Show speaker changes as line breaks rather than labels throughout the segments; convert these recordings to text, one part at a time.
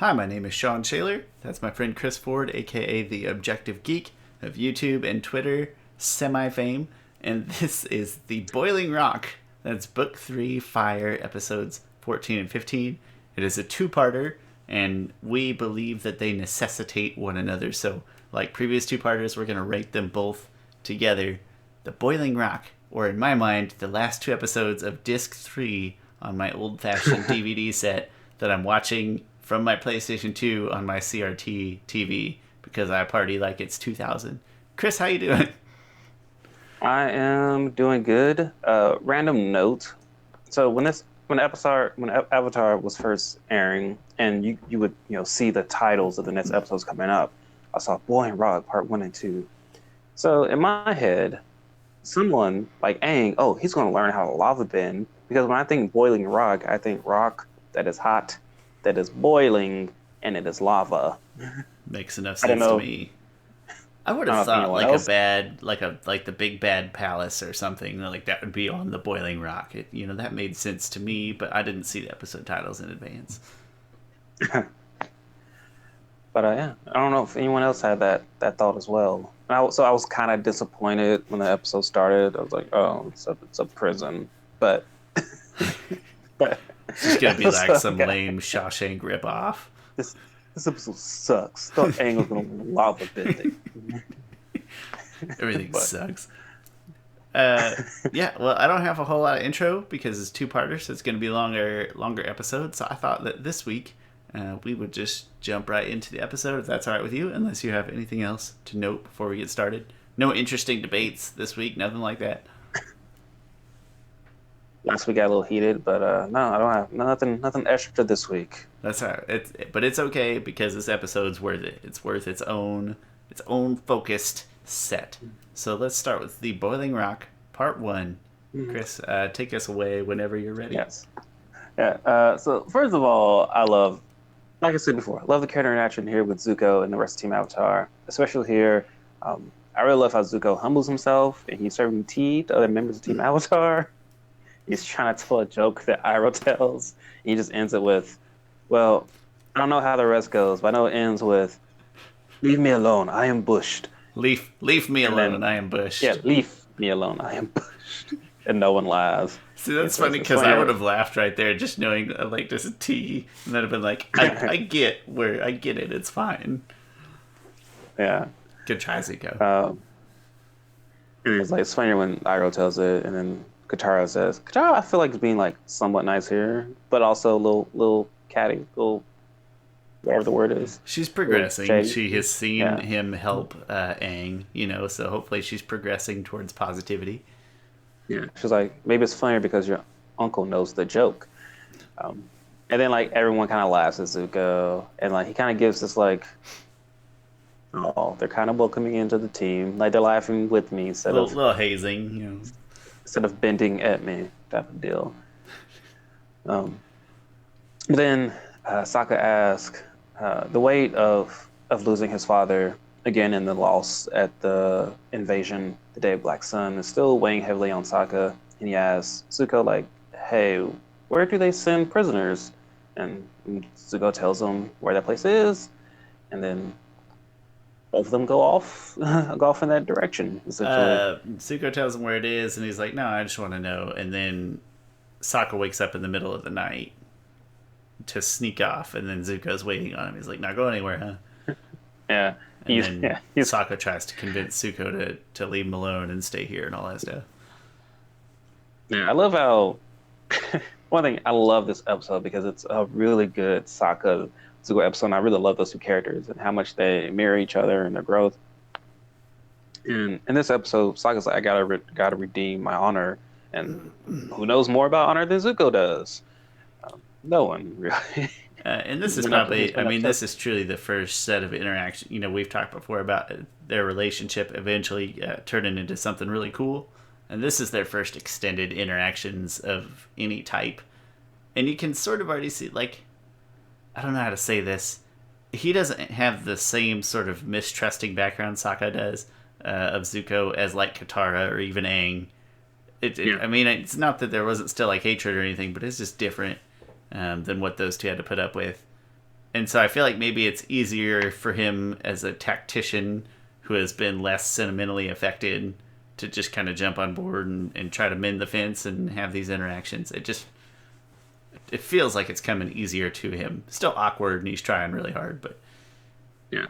Hi, my name is Shawn Shaler. That's my friend Chris Ford, aka the Objective Geek of YouTube and Twitter semi-fame. And this is The Boiling Rock. That's Book 3, Fire, episodes 14 and 15. It is a two-parter, and we believe that they necessitate one another. So, like previous two-parters, we're going to rate them both together. The Boiling Rock, or in my mind, the last two episodes of Disc 3 on my old-fashioned DVD set that I'm watching from my PlayStation 2 on my CRT TV because I party like it's 2000. Chris, how you doing?
I am doing good. Random note. So when Avatar was first airing, and you would see the titles of the next episodes coming up, I saw Boiling Rock Part 1 and 2. So in my head, someone like Aang, oh, he's going to learn how to lava bend, because when I think Boiling Rock, I think rock that is hot, that is boiling, and it is lava.
Makes enough sense to me. I would have thought like
else?
like the big bad palace or something like that would be on the Boiling Rock. That made sense to me, but I didn't see the episode titles in advance.
But yeah, I don't know if anyone else had that thought as well. So I was kind of disappointed when the episode started. I was like, oh, it's a prison, but
it's just gonna be like some lame Shawshank ripoff.
This episode sucks. Thought Aang was gonna lava bending.
Everything sucks. Yeah, well, I don't have a whole lot of intro because it's two-parters, so it's going to be longer episodes. So I thought that this week we would just jump right into the episode, if that's all right with you, unless you have anything else to note before we get started. No interesting debates this week, nothing like that.
Last week got a little heated, but no, I don't have nothing extra this week.
That's all right. But it's okay because this episode's worth it. It's worth its own focused set. So let's start with The Boiling Rock, Part 1. Chris, take us away whenever you're ready.
Yes. Yeah. So first of all, like I said before, I love the character interaction here with Zuko and the rest of Team Avatar. Especially here, I really love how Zuko humbles himself and he's serving tea to other members of Team Avatar. He's trying to tell a joke that Iroh tells. And he just ends it with, well, I don't know how the rest goes, but I know it ends with, leave me alone, I am bushed.
Leave me alone, I am bushed.
Yeah, leave me alone, I am bushed. And no one laughs.
See, that's funny because I would have laughed right there just knowing like there's a T, and then I've been like, I get it, it's fine.
Yeah.
Good try, Zuko.
It's funnier when Iroh tells it, and then Katara says, I feel like it's being like somewhat nice here, but also a little catty, little whatever the word is.
She's progressing. She has seen him help Aang, so hopefully she's progressing towards positivity.
Yeah. She's like, maybe it's funnier because your uncle knows the joke. And then like everyone kind of laughs at Zuko, and like he kind of gives this like, oh, they're kind of welcoming into the team, like they're laughing with me instead of
little hazing,
instead of bending at me type of deal. But then Sokka asks, the weight of losing his father again in the loss at the invasion the day of Black Sun is still weighing heavily on Sokka, and he asks Zuko like, hey, where do they send prisoners? And Zuko tells him where that place is, and then both of them go off in that direction.
Zuko tells him where it is, and he's like, no, I just want to know. And then Sokka wakes up in the middle of the night to sneak off, and then Zuko's waiting on him. He's like, not going anywhere, huh?
Yeah.
And then Sokka tries to convince Zuko to leave him alone and stay here and all that stuff.
Yeah, I love how... One thing, I love this episode because it's a really good Sokka Zuko episode, and I really love those two characters and how much they mirror each other and their growth. And in this episode, Sokka's like, I gotta redeem my honor, and who knows more about honor than Zuko does? No one, really.
And this is this is truly the first set of interaction. We've talked before about their relationship eventually turning into something really cool. And this is their first extended interactions of any type. And you can sort of already see, like, I don't know how to say this. He doesn't have the same sort of mistrusting background Sokka does of Zuko as, like, Katara or even Aang. I mean, it's not that there wasn't still like hatred or anything, but it's just different than what those two had to put up with. And so I feel like maybe it's easier for him as a tactician who has been less sentimentally affected to just kind of jump on board and try to mend the fence and have these interactions. It feels like it's coming easier to him. Still awkward and he's trying really hard, but
yeah.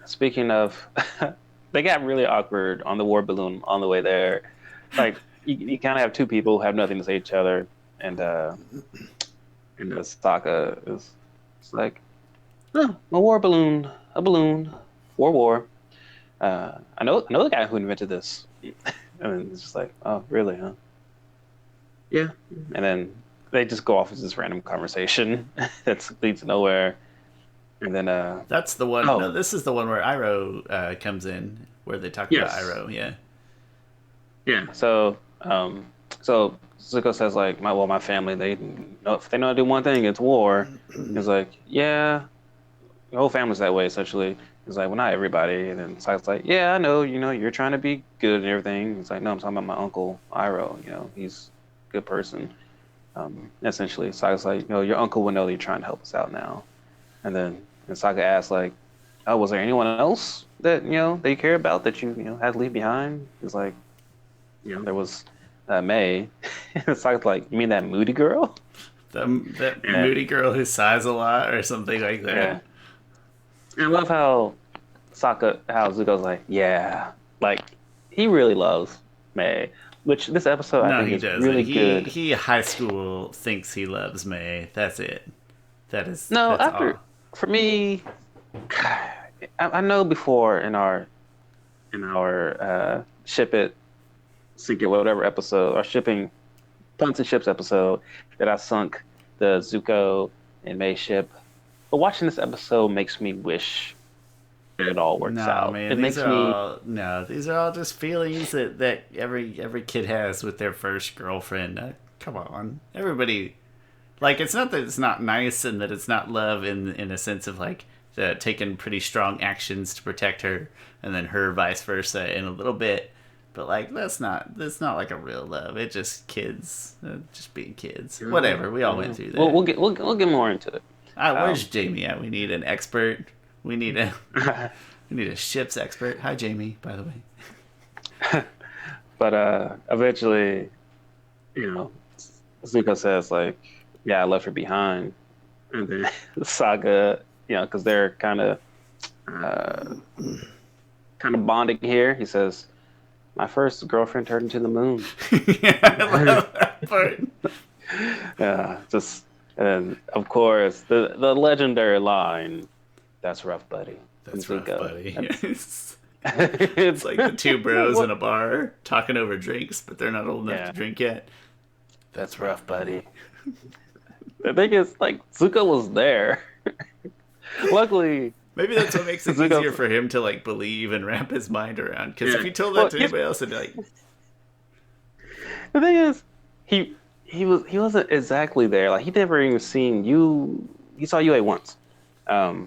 Speaking of, they got really awkward on the war balloon on the way there. Like you kind of have two people who have nothing to say to each other, and the Sokka is like, oh, a balloon for war. I know the guy who invented this, and it's just like, oh, really, huh? Yeah. And then they just go off with this random conversation that leads nowhere. And then
that's the one. Oh. No, this is the one where Iroh comes in, where they talk about Iroh.
Yeah. So Zuko says like, my family, they know if they know how to do one thing, it's war. He's like, yeah, the whole family's that way essentially. He's like, well, not everybody. And then Sokka's like, yeah, I know, you're trying to be good and everything. He's like, no, I'm talking about my uncle Iroh. He's a good person. Essentially, Sokka's like, your uncle will know that you're trying to help us out now. And then Sokka asks like, oh, was there anyone else that that you care about that you had to leave behind? He's like, there was May. Sokka's like, you mean that moody girl?
That moody girl who sighs a lot or something like that.
Yeah. And I love how Zuko's like, yeah, like he really loves May. Which this episode I think is really good.
He high school thinks he loves May. That's it. That's
all. For me, I know before in our ship it, sink it, whatever episode, our shipping punts and ships episode, that I sunk the Zuko and May ship. But watching this episode makes me wish it all works out.
Man, these are all just feelings that every kid has with their first girlfriend. Come on, everybody. Like, it's not that it's not nice and that it's not love in a sense of like taking pretty strong actions to protect her, and then her vice versa in a little bit. But like that's not like a real love. It's just kids, just being kids. Whatever. We all went through that.
We'll get more into it.
Where's Jamie at? We need an expert. We need a ship's expert. Hi, Jamie, by the way.
But eventually, Zuko says like, yeah, I left her behind. And then Sokka, because they're kind of bonding here. He says, my first girlfriend turned into the moon.
Yeah, I love that part.
Yeah, and of course the legendary line, "That's rough, buddy."
That's rough, buddy. It's like the two bros in a bar talking over drinks, but they're not old enough to drink yet.
That's rough, buddy. The thing is, like, Zuko was there. Luckily,
maybe that's what makes it easier for him to like believe and wrap his mind around. Because if he told that to anybody else, it'd be like.
The thing is, he wasn't exactly there. Like, he never even seen you. He saw you once, but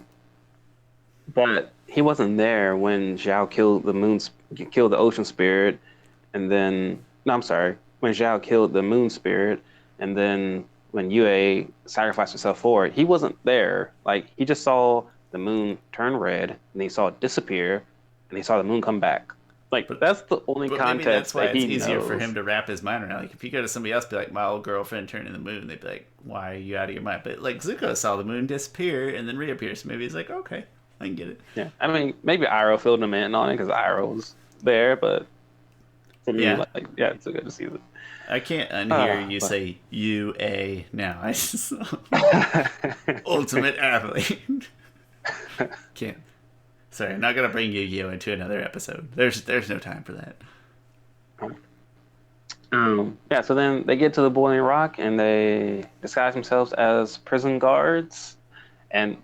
he wasn't there when Zhao killed the ocean spirit, and then when Zhao killed the moon spirit, and then when Yue sacrificed herself for it. He wasn't there. Like, he just saw the moon turn red, and he saw it disappear, and he saw the moon come back. Like, that's the only context
maybe that's why
that he
it's easier
knows.
For him to wrap his mind around. Like, if you go to somebody else, be like, my old girlfriend turned in the moon, they'd be like, why are you out of your mind? But like, Zuko saw the moon disappear and then reappear, so maybe he's like, okay, I can get it.
Yeah, I mean, maybe Iroh filled him in on it because Iroh was there, but for me, it's good to see that.
I can't unhear you say UA now. I just ultimate athlete. Can't. Sorry, I'm not gonna bring Yu-Gi-Oh into another episode. There's no time for that.
So then they get to the boiling rock and they disguise themselves as prison guards, and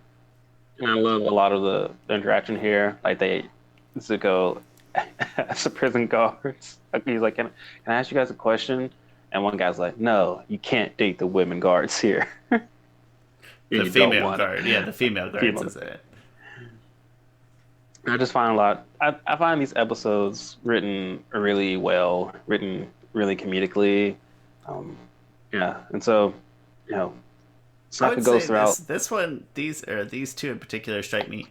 I love a lot of the interaction here. Like, Zuko as the prison guards. He's like, can I ask you guys a question? And one guy's like, no, you can't date the women guards here.
The female guard. Yeah, the female guards is it.
I just find I find these episodes written really well, written really comedically. And so,
I
Sokka
would
goes
say
throughout.
this one, these two in particular strike me.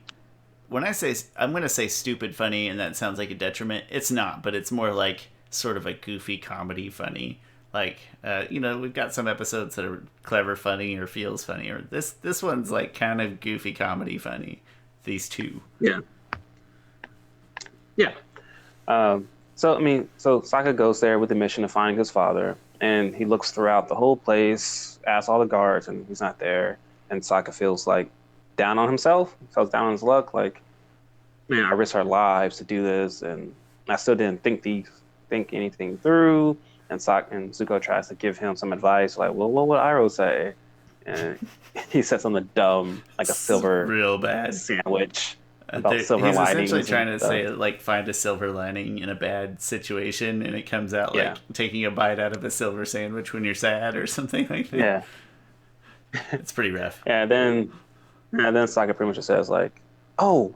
When I say, I'm going to say stupid funny, and that sounds like a detriment. It's not, but it's more like sort of a goofy comedy funny. Like, we've got some episodes that are clever funny or feels funny, or this one's like kind of goofy comedy funny. These two.
Yeah. Yeah. So Sokka goes there with the mission of finding his father, and he looks throughout the whole place, asks all the guards, and he's not there. And Sokka feels like down on himself, feels down on his luck, like, man, I risked our lives to do this, and I still didn't think anything through. And Zuko tries to give him some advice, like, well, what would Iroh say? And he says something dumb, like a silver
real bad
sandwich about silver
he's
linings.
essentially trying to say, like, find a silver lining in a bad situation, and it comes out like taking a bite out of a silver sandwich when you're sad or something like that.
Yeah.
It's pretty rough.
And then Sokka pretty much just says, like, oh,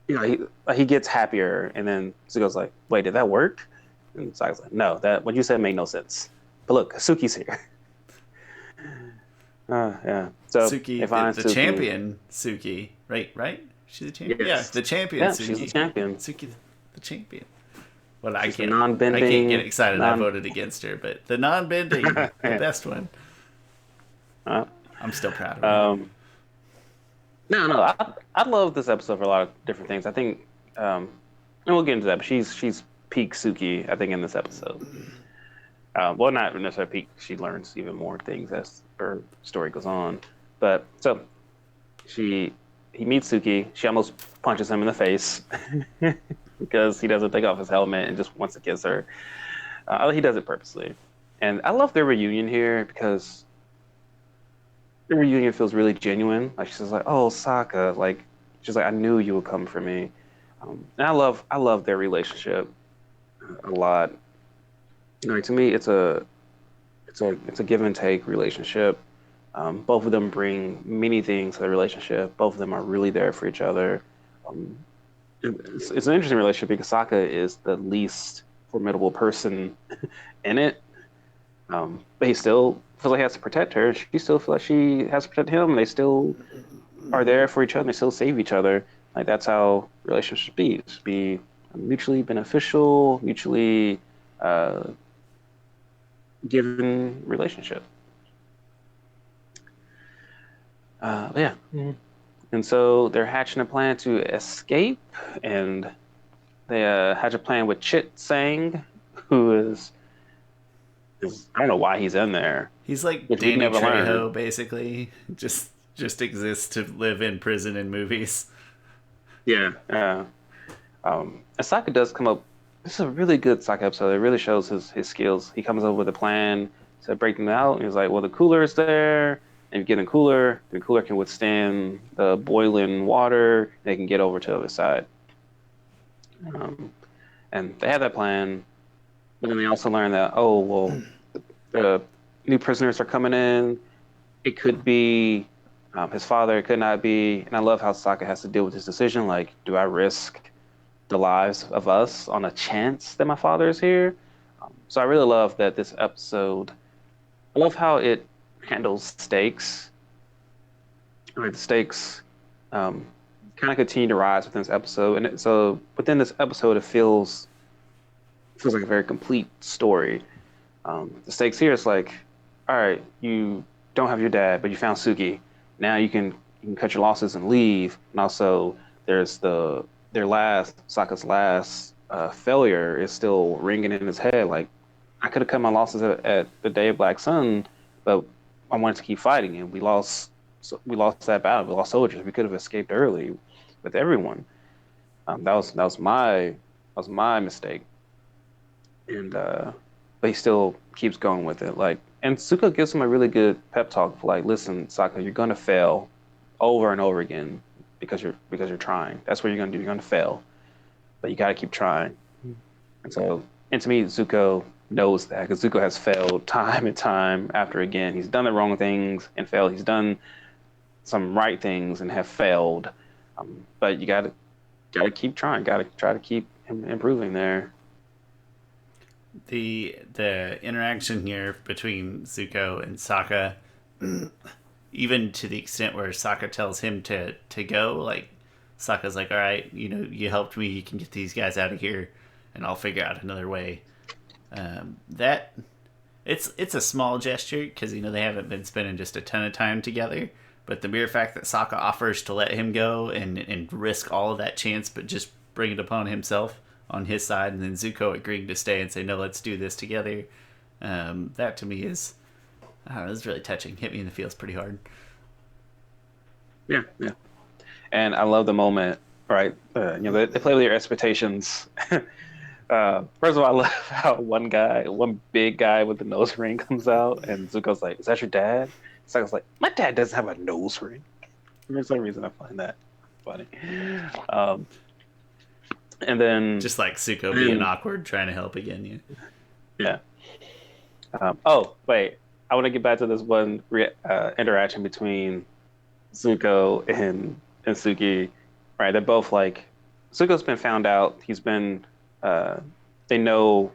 he gets happier, and then Zuko's like, wait, did that work? And Sokka's like, no, that what you said made no sense. But look, Suki's here. Yeah. So
Suki, the
Suki.
champion Suki, right? She's a champion.
Yes.
Yeah, the champion.
Yeah,
Suki.
she's the champion.
Suki, the champion. Well,
She's
I can't get excited. I voted against her, but the non-bending, the best one. I'm still proud of her.
No, I love this episode for a lot of different things. I think, and we'll get into that. But she's peak Suki, I think, in this episode. Well, not necessarily peak. She learns even more things as her story goes on. But so he meets Suki. She almost punches him in the face because he doesn't take off his helmet and just wants to kiss her. He does it purposely. And I love their reunion here because the reunion feels really genuine. Like she's like, "Oh, Sokka," like she's like, "I knew you would come for me," and I love their relationship a lot. To me, it's a give and take relationship. Both of them bring many things to the relationship. Both of them are really there for each other. It's an interesting relationship because Sokka is the least formidable person in it, but he still feels like he has to protect her. She still feels like she has to protect him. They still are there for each other. They still save each other. Like that's how relationships be a mutually beneficial, mutually given relationship. Yeah. Mm-hmm. And so they're hatching a plan to escape, and they hatch a plan with Chit Sang, who is I don't know why he's in there.
He's like Danny Trejo, basically. Just exists to live in prison in movies.
Yeah. Sokka does come up. This is a really good Sokka episode. It really shows his skills. He comes up with a plan to break them out. And he's like, well, the cooler is there. And you get in cooler, the cooler can withstand the boiling water. They can get over to the other side. And they have that plan. But then they also learn that, oh, well, the new prisoners are coming in. It could be his father. It could not be. And I love how Sokka has to deal with this decision. Like, do I risk the lives of us on a chance that my father is here? So I really love that this episode, I love how it handles stakes. The stakes kind of continue to rise within this episode. And so within this episode, it feels like a very complete story. The stakes here is like, all right, you don't have your dad, but you found Suki. Now you can cut your losses and leave. And also, there's Sokka's last failure is still ringing in his head. Like, I could have cut my losses at the Day of Black Sun, but I wanted to keep fighting, and we lost that battle. We lost soldiers. We could have escaped early with everyone. That was my mistake. And but he still keeps going with it. Like, and Zuko gives him a really good pep talk. Like, listen, Sokka, you're gonna fail over and over again because you're trying. That's what you're gonna do. You're gonna fail, but you gotta keep trying. And to me, Zuko knows that because Zuko has failed time and time after again. He's done the wrong things and failed. He's done some right things and have failed. But you gotta keep trying. Gotta try to keep improving there.
The interaction here between Zuko and Sokka even to the extent where Sokka tells him to go, like Sokka's like, all right, you helped me, you can get these guys out of here, and I'll figure out another way. That it's a small gesture because they haven't been spending just a ton of time together. But the mere fact that Sokka offers to let him go and risk all of that chance, but just bring it upon himself on his side, and then Zuko agreeing to stay and say, no, let's do this together. That to me is, I don't know, it's really touching. Hit me in the feels pretty hard.
Yeah. And I love the moment, right? They play with your expectations. First of all, I love how one big guy with the nose ring comes out, and Zuko's like, "Is that your dad?" Sokka's like, "My dad doesn't have a nose ring." For some reason, I find that funny. And then
just like Zuko being awkward, trying to help again.
Yeah. Oh wait, I want to get back to this one interaction between Zuko and Suki. Right, they're both like, Zuko's been found out. He's been. They know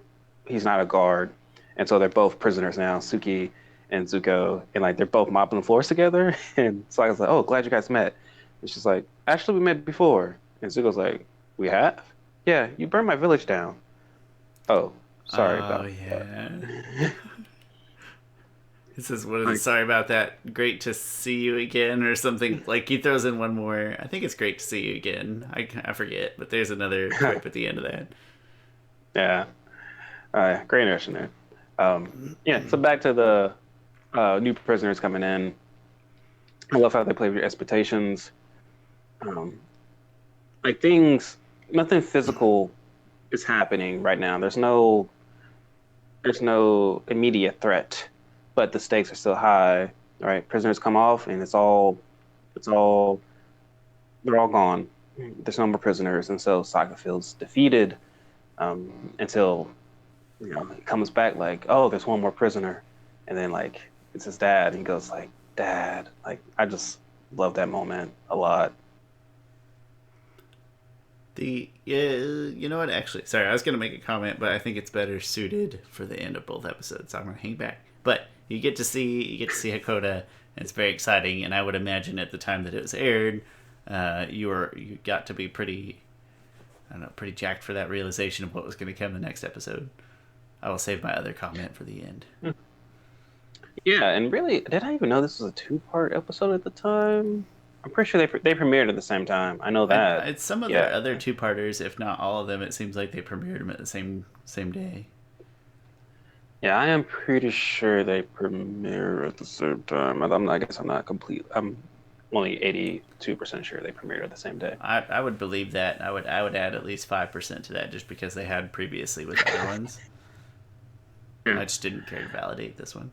he's not a guard, and so they're both prisoners now, Suki and Zuko, and like they're both mopping the floors together. And Sokka's like, "Oh, glad you guys met." And she's like, "Actually, we met before." And Zuko's like, "We have? Yeah, you burned my village down." Oh, sorry about that.
He says, "What is it? Sorry about that. Great to see you again," or something. Like he throws in one more. I think it's great to see you again. I forget, but there's another quip at the end of that.
Yeah. Great interaction there. So back to the new prisoners coming in. I love how they play with your expectations. Nothing physical is happening right now. There's no immediate threat, but the stakes are still high. Right? Prisoners come off, and they're all gone. There's no more prisoners, and so Sokka feels defeated. Until he comes back like, oh, there's one more prisoner, and then like it's his dad, and he goes like, "Dad," like I just love that moment a lot.
You know what? Actually, sorry, I was gonna make a comment, but I think it's better suited for the end of both episodes. So I'm gonna hang back. But you get to see Hakoda, and it's very exciting. And I would imagine at the time that it was aired, you got to be pretty jacked for that realization of what was going to come the next episode. I will save my other comment for the end.
Yeah, and really, did I even know this was a 2-part episode at the time? I'm pretty sure they premiered at the same time. I know that.
It's some of their other 2-parters, if not all of them. It seems like they premiered them at the same day.
Yeah, I am pretty sure they premiere at the same time. I guess I'm not complete. I'm only 82% sure they premiered at the same day.
I would believe that. I would add at least 5% to that, just because they had previously with other ones. I just didn't care to validate this one.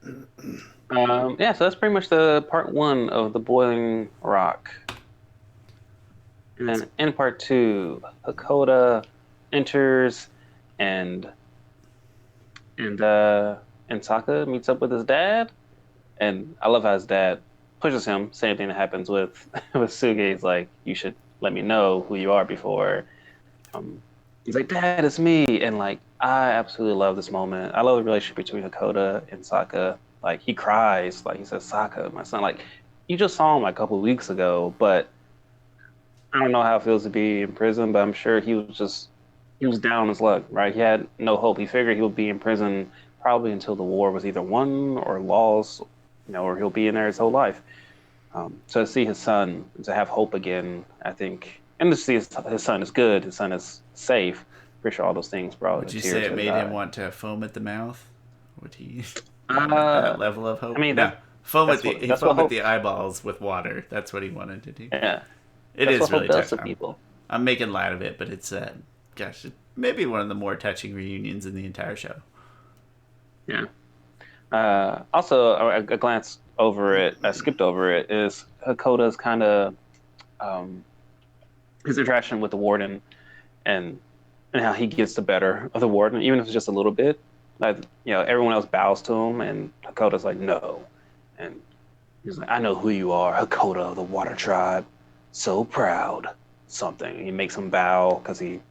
So that's pretty much the part 1 of the Boiling Rock. And then in part 2, Hakoda enters and Sokka meets up with his dad. And I love how his dad pushes him. Same thing that happens with Suki. He's like, "You should let me know who you are before." He's like, "Dad, it's me." And like, I absolutely love this moment. I love the relationship between Hakoda and Sokka. Like, he cries. Like, he says, "Sokka, my son." Like, you just saw him like a couple of weeks ago, but I don't know how it feels to be in prison, but I'm sure he was down on his luck, right? He had no hope. He figured he would be in prison probably until the war was either won or lost, or he'll be in there his whole life. So to see his son, to have hope again, I think, and to see his son is good, his son is safe. Pretty sure all those things brought.
Would you say it made him want to foam at the mouth? Would he? That level of hope.
I mean,
foam at the eyeballs with water. That's what he wanted to do.
Yeah,
it is really touching.
People.
I'm making light of it, but it's maybe one of the more touching reunions in the entire show.
Yeah. Also, a glance over it, I skipped over it, is Hakoda's kind of his interaction with the warden and how he gets the better of the warden, even if it's just a little bit. Like, everyone else bows to him, and Hakoda's like, "No." And he's like, "I know who you are, Hakoda of the Water Tribe. So proud." Something. And he makes him bow because he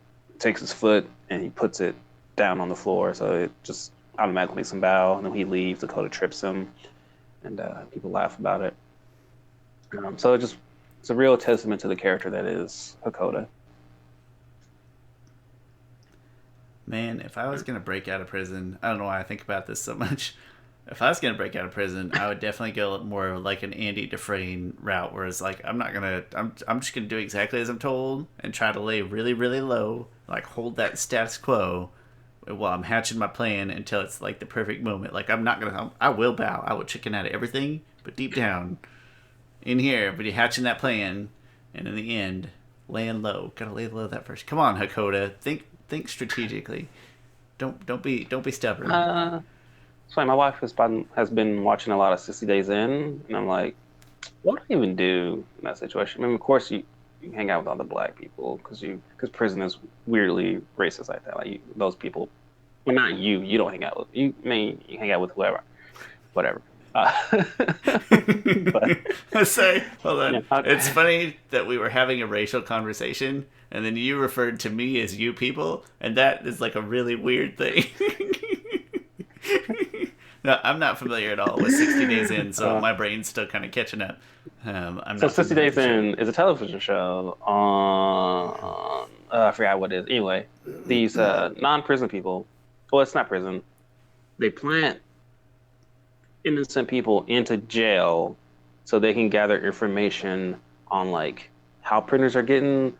takes his foot and he puts it down on the floor, so it just automatically makes him bow. And then he leaves. Hakoda trips him. and people laugh about it. So it's a real testament to the character that is Hakoda.
Man, if I was gonna break out of prison, I don't know why I think about this so much. If I was gonna break out of prison, I would definitely go more like an Andy Dufresne route, where it's like I'm just gonna do exactly as I'm told and try to lay really really low, like hold that status quo while I'm hatching my plan until it's like the perfect moment. Like I will bow, I will chicken out of everything, but deep down in here, but you're hatching that plan, and in the end, laying low. Gotta lay low that first. Come on, Hakoda, think strategically. Don't be stubborn.
It's funny. My wife has been watching a lot of 60 Days In, and I'm like, what do I even do in that situation? I mean, of course you hang out with all the black people because prison is weirdly racist like that. Like those people, well, not you. You don't hang out with you. I mean, you hang out with whoever, whatever. But
Sorry, hold on.
yeah,
It's funny that we were having a racial conversation, and then you referred to me as you people, and that is like a really weird thing. No, I'm not familiar at all with 60 Days In, so my brain's still kind of catching up. I'm
so
not
60
familiar
Days
with the show.
In is a television show on I forgot what it is. Anyway, these non-prison people. Well, it's not prison. They plant innocent people into jail so they can gather information on like how prisoners are getting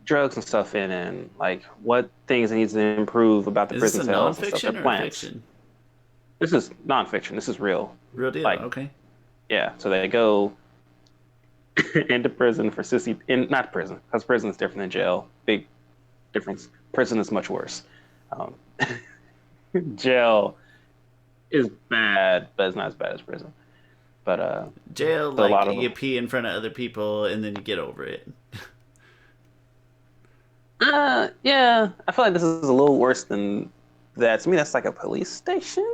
drugs and stuff in and like what things needs to improve about the
Is this
prison
a
cells and stuff.
nonfiction
They're
or a
plants.
fiction?
This is nonfiction. This is real.
Real deal.
Like,
Okay.
yeah. So they go into prison for not prison, because prison is different than jail. Big difference. Prison is much worse. Um, jail is bad, but it's not as bad as prison. But
Jail,
so a
like
lot of
you
them.
pee in front of other people and then you get over it.
Yeah, I feel like this is a little worse than that. To me, that's like a police station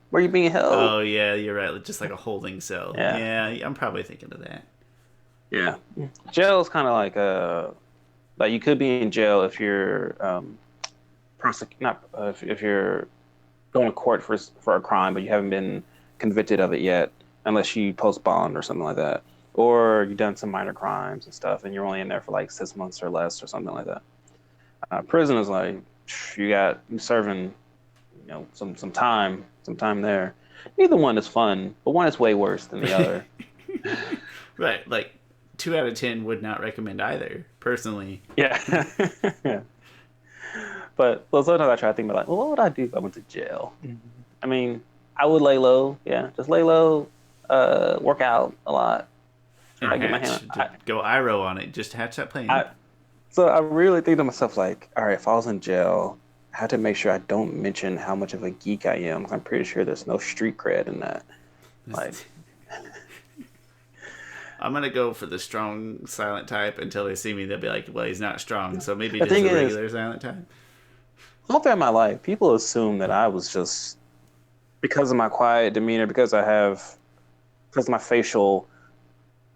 where you're being held.
Oh yeah, you're right. Just like a holding cell.
Yeah,
Yeah, I'm probably thinking of that.
yeah. Jail is kind of like like you could be in jail if you're not if you're going to court for a crime, but you haven't been convicted of it yet, unless you post bond or something like that, or you've done some minor crimes and stuff, and you're only in there for like 6 months or less or something like that. Prison is like you serving, some time there. Either one is fun, but one is way worse than the other.
Right, like 2 out of 10 would not recommend either, personally.
Yeah. Yeah. But sometimes I try to think about like, well, what would I do if I went to jail? I mean, I would lay low. Yeah, just lay low, work out a lot.
And
I get my
hatch,
hand.
go Iroh on it. Just hatch that plane.
So I really think to myself like, all right, if I was in jail, I have to make sure I don't mention how much of a geek I am. 'Cause I'm pretty sure there's no street cred in that. Like,
I'm gonna go for the strong silent type until they see me. They'll be like, "Well, he's not strong, so maybe
the
just
thing
a
is,
regular silent type."
all throughout my life, people assume that I was just because of my quiet demeanor, because of my facial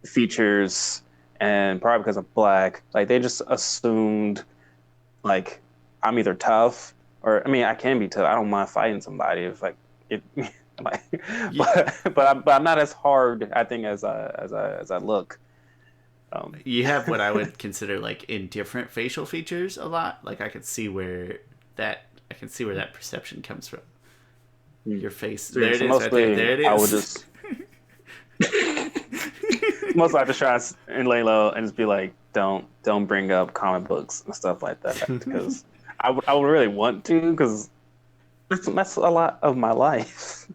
features, and probably because I'm black. Like they just assumed, like I'm either tough or I mean I can be tough. I don't mind fighting somebody if like it. Like,
Yeah.
but I'm not as hard, I think, as I look.
You have what I would consider like indifferent facial features a lot. Like I can see where that perception comes from. Your face. There it is. Right there. There it is.
I would just mostly I just try and lay low and just be like, don't bring up comic books and stuff like that because I would really want to because that's a lot of my life.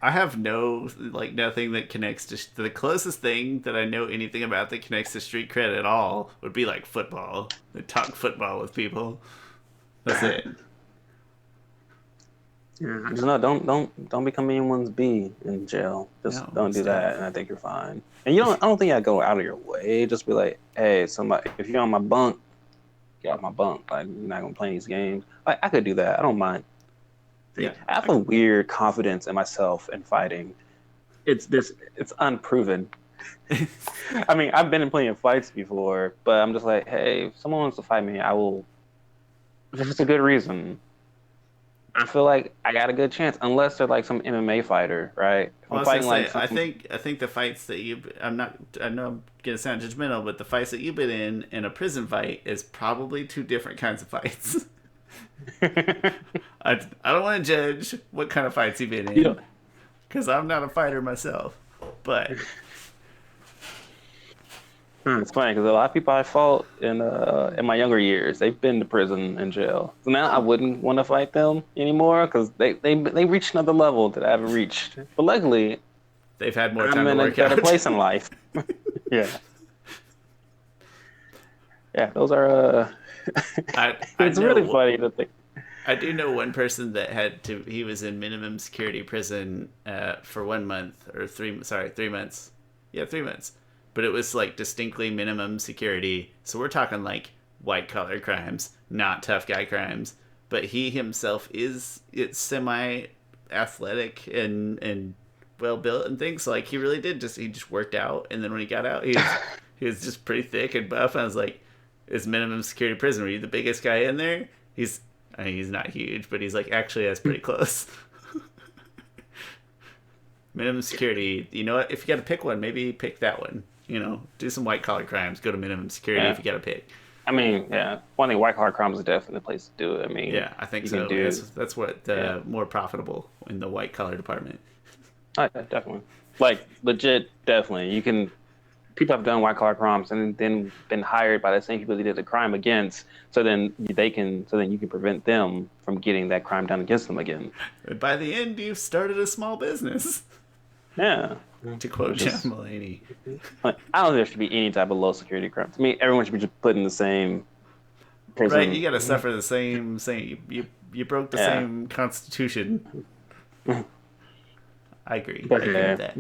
I have nothing that connects to the closest thing that I know anything about that connects to street cred at all would be like football. I talk football with people. That's it.
Yeah, I just know don't become anyone's bee in jail. Just
No,
don't do
stay
that,
off.
and I think you're fine. And I don't think I go out of your way. Just be like, hey, somebody, if you're on my bunk, get off my bunk. Like you're not gonna play these games. Like I could do that. I don't mind.
Yeah,
I have a weird confidence in myself in fighting. It's unproven. I mean, I've been in plenty of fights before, but I'm just like, hey, if someone wants to fight me, I will. If it's a good reason. I feel like I got a good chance, unless they're like some MMA fighter, right? If
Well,
I'm
I was gonna
fighting
say,
like some,
I think the fights that you, I'm not, I know I'm gonna sound judgmental, but the fights that you've been in a prison fight is probably two different kinds of fights. I don't want to judge what kind of fights you've been
you know,
in because I'm not a fighter myself, but
it's funny because a lot of people I fought in my younger years, they've been to prison and jail. So now I
oh,
wouldn't want to fight them anymore because they reached another level that I haven't reached. But luckily,
they've had more
I'm
time to
in a
work
better
out.
place in life. Yeah, yeah, those are.
I
It's really
know
funny to think.
I do know one person that had to. He was in minimum security prison for 1 month or three. Sorry, 3 months. Yeah, 3 months. But it was like distinctly minimum security. So we're talking like white collar crimes, not tough guy crimes. But he himself is it's semi athletic and well built and things. So like he really did he just worked out, and then when he got out, he was just pretty thick and buff. And I was like, "Is minimum security prison? Were you the biggest guy in there?" I mean, he's not huge, but he's like actually that's pretty close. Minimum security. You know what? If you got to pick one, maybe pick that one. You know, do some white collar crimes. Go to minimum security if
Yeah,
you got to pick.
I mean, yeah, one thing, white collar crimes is definitely the place to do it. I mean,
Yeah, I think
you can
so.
do,
That's what
yeah,
more profitable in the white collar department.
definitely, like legit, definitely. You can people have done white collar crimes and then been hired by the same people they did the crime against, so then you can prevent them from getting that crime done against them again.
And by the end, you've started a small business.
Yeah,
To quote
which
John
is
Mulaney.
like, I don't think there should be any type of low security crime. To me, everyone should be just put in the same
Right, you
prison.
got to suffer the same. You broke the
Yeah,
same constitution. I agree. I
but
agree with
yeah,
that.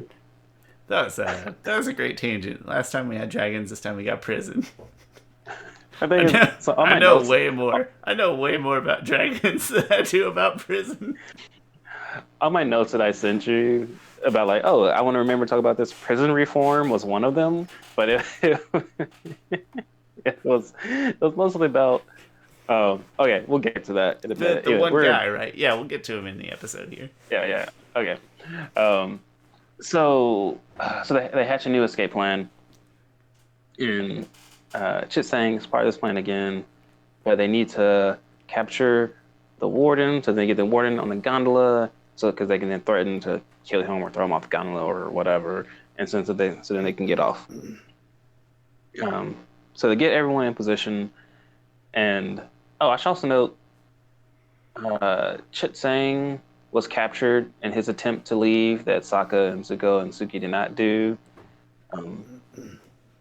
That was a great tangent. Last time we had dragons. This time we got prison.
I think so. On my notes,
I know way more about dragons than I do about prison.
on my notes that I sent you about like, oh, I want to remember to talk about this. Prison reform was one of them, but it was mostly about. Okay, we'll get to that in a minute.
The
Anyway,
one guy, right? Yeah, we'll get to him in the episode here.
yeah. Okay. Um, so they hatch a new escape plan, and Chit Sang is part of this plan again, but they need to capture the warden, so they get the warden on the gondola, so because they can then threaten to kill him or throw him off the gondola or whatever, and so then they can get off. Um, so they get everyone in position, and oh, I should also note, Chit Sang was captured in his attempt to leave that Sokka and Zuko and Suki did not do. Um,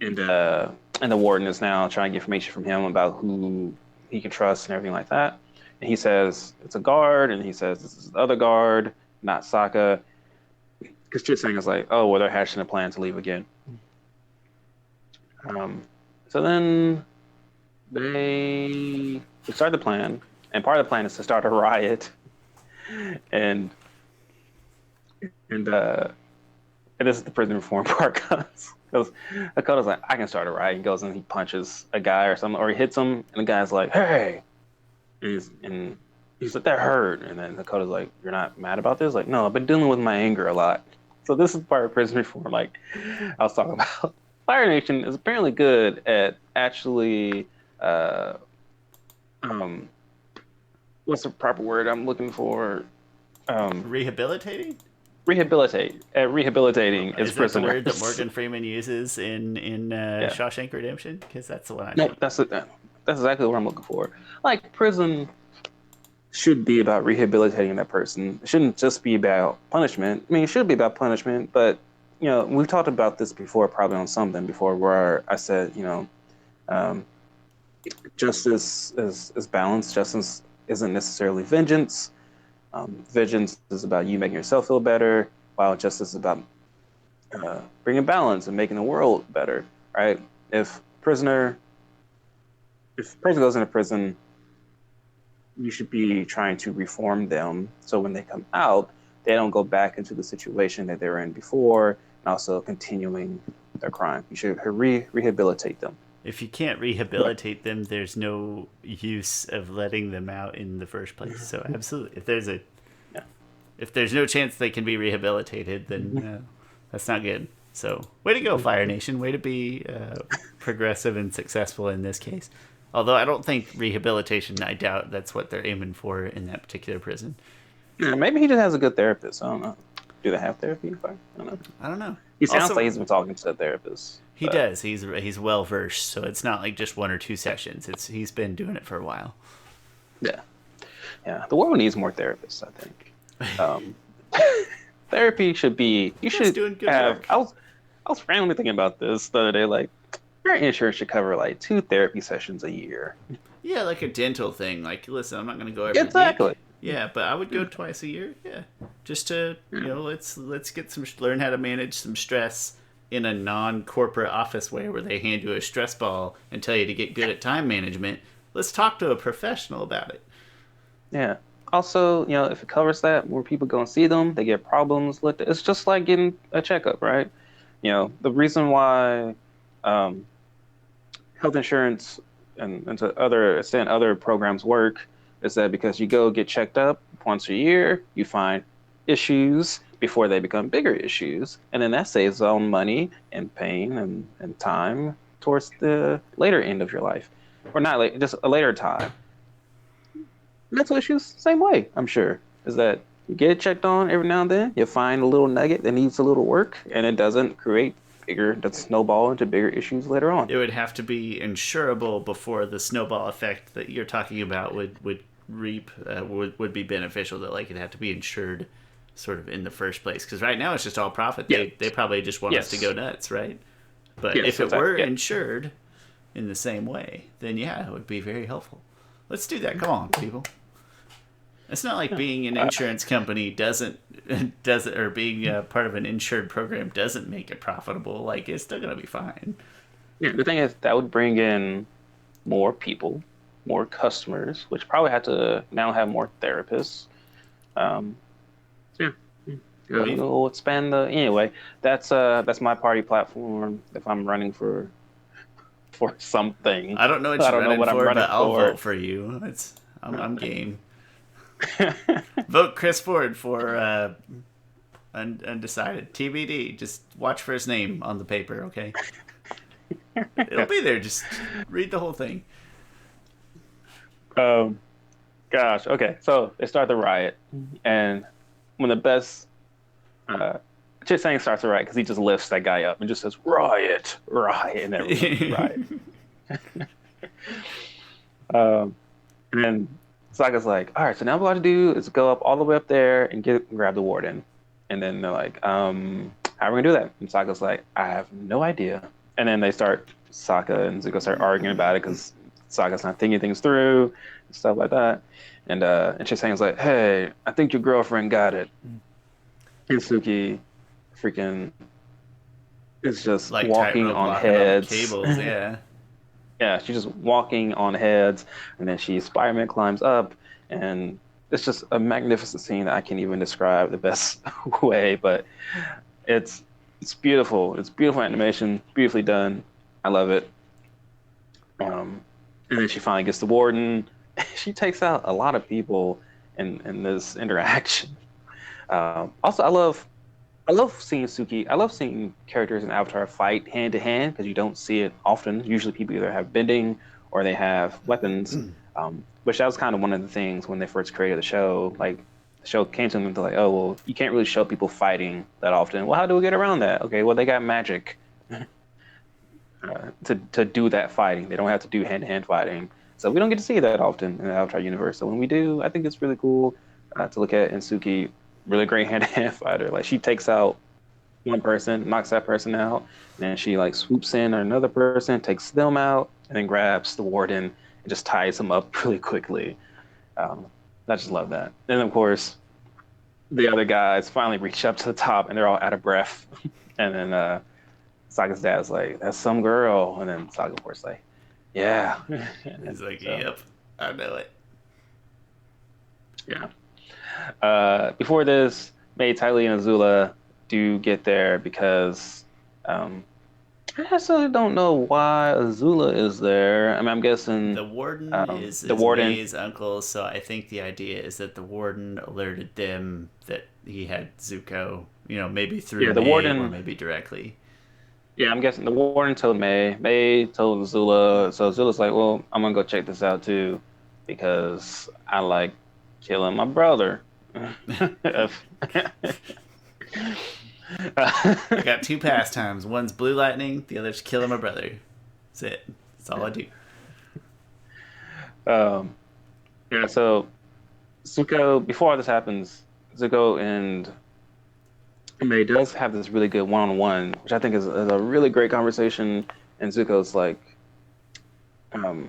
and and the warden is now trying to get information from him about who he can trust and everything like that. And he says it's a guard, and he says this is the other guard, not Sokka. Because Chit Sang is like, oh, well, they're hatching a plan to leave again. So then they start the plan, and part of the plan is to start a riot, and and uh, and this is the prison reform part because Dakota's like, I can start a riot. He goes and he punches a guy or something, or he hits him, and the guy's like, hey, and he's like, that hurt. And then Dakota's like, you're not mad about this? Like, no, I've been dealing with my anger a lot. So this is part of prison reform. Like I was talking about, Fire Nation is apparently good at actually, um, what's the proper word I'm looking for?
Rehabilitating?
Rehabilitating its
Is that the
prisoners.
word that Morgan Freeman uses in
Yeah.
Shawshank Redemption? Because that's the one I
No,
think.
that's exactly what I'm looking for. Like prison should be about rehabilitating that person. It shouldn't just be about punishment. I mean, it should be about punishment, but we've talked about this before, probably on something before, where I said, um, justice is balance. Justice isn't necessarily vengeance. Vengeance is about you making yourself feel better, while justice is about bringing balance and making the world better, right? If prisoner if a person goes into prison, you should be trying to reform them so when they come out, they don't go back into the situation that they were in before, and also continuing their crime. You should rehabilitate them.
If you can't rehabilitate them, there's no use of letting them out in the first place. So absolutely, if there's no chance they can be rehabilitated, then that's not good. So way to go, Fire Nation. Way to be progressive and successful in this case. Although I don't think rehabilitation, I doubt that's what they're aiming for in that particular prison.
Yeah, maybe he just has a good therapist. I don't know. Do they have therapy in Fire?
I don't know.
He sounds like he's been talking to a therapist.
He does. He's well versed, so it's not like just 1 or 2 sessions. He's been doing it for a while.
Yeah. The world needs more therapists, I think. Therapy should be. You should
doing good
have.
work.
I was randomly thinking about this the other day. Like, your insurance should cover like 2 therapy sessions a year.
Yeah, like a dental thing. Like, listen, I'm not going to go every
Exactly.
week. Yeah, but I would go twice a year. Yeah, just to let's get learn how to manage some stress in a non-corporate office way where they hand you a stress ball and tell you to get good at time management. Let's talk to a professional about it.
Yeah. Also, if it covers that, more people go and see them. They get problems. It's just like getting a checkup, right? The reason why health insurance and to other extent other programs work is that because you go get checked up once a year, you find issues before they become bigger issues, and then that saves on money and pain and time towards the later end of your life, or not late, just a later time. Mental issues, same way, I'm sure, is that you get it checked on every now and then, you find a little nugget that needs a little work, and it doesn't create that snowball into bigger issues later on.
It would have to be insurable before the snowball effect that you're talking about would reap would be beneficial. That like it'd have to be insured sort of in the first place, because right now it's just all profit. They probably just want us to go nuts, right? But if it were insured in the same way, then it would be very helpful. Let's do that. Come on, people. It's not like being an insurance company doesn't or being part of an insured program doesn't make it profitable. Like, it's still gonna be fine.
Yeah, the thing is that would bring in more people, more customers, which probably have to now have more therapists. We'll expand the anyway. That's my party platform. If I'm running for something,
I don't know what you're running for, but I'll vote for you. I'm game. Vote Chris Ford for undecided. TBD. Just watch for his name on the paper, okay? It'll be there. Just read the whole thing.
Gosh. Okay. So they start the riot, and one of the best. Just saying starts the riot because he just lifts that guy up and just says riot, and everyone riot. And then Sokka's like, all right, so now what I have to do is go up all the way up there and grab the warden. And then they're like, how are we gonna do that? And Sokka's like, I have no idea. And then Sokka and Zuko start arguing about it because Sokka's not thinking things through and stuff like that. And Chisang's like, hey, I think your girlfriend got it. And Suki freaking is just like walking on heads.
Cables, yeah.
Yeah, she's just walking on heads, and then Spider-Man climbs up, and it's just a magnificent scene that I can't even describe the best way, but it's beautiful. It's beautiful animation, beautifully done. I love it. And then she finally gets the warden. She takes out a lot of people in this interaction. Also, I love seeing Suki. I love seeing characters in Avatar fight hand to hand because you don't see it often. Usually, people either have bending or they have weapons. Which that was kind of one of the things when they first created the show. Like, the show came to them and they're like, "Oh, well, you can't really show people fighting that often. Well, how do we get around that? Okay, well, they got magic to do that fighting. They don't have to do hand to hand fighting, so we don't get to see that often in the Avatar universe. So when we do, I think it's really cool to look at. And Suki, really great hand-to-hand fighter. Like, she takes out one person, knocks that person out, and then she like swoops in on another person, takes them out, and then grabs the warden and just ties him up really quickly. I just love that. And of course, the other guys finally reach up to the top, and they're all out of breath. And then Sokka's dad's like, "That's some girl," and then Sokka, of course, like, "Yeah."
He's like, "Yep, I know it."
Yeah. Before this, May, Ty Lee, and Azula do get there because I actually don't know why Azula is there. I mean, I'm guessing
The warden
the
is
warden.
May's uncle, so I think the idea is that the warden alerted them that he had Zuko, maybe through
Yeah, the
May or
warden.
maybe directly.
Yeah, I'm guessing the warden told May. May told Azula. So Azula's like, well, I'm gonna go check this out too, because I like killing my brother.
I got two pastimes. One's blue lightning, the other's killing my brother. That's it. That's all I do.
um, yeah. So Zuko, before all this happens, Zuko and May does have this really good one-on-one, which I think is a really great conversation. And Zuko's like, um,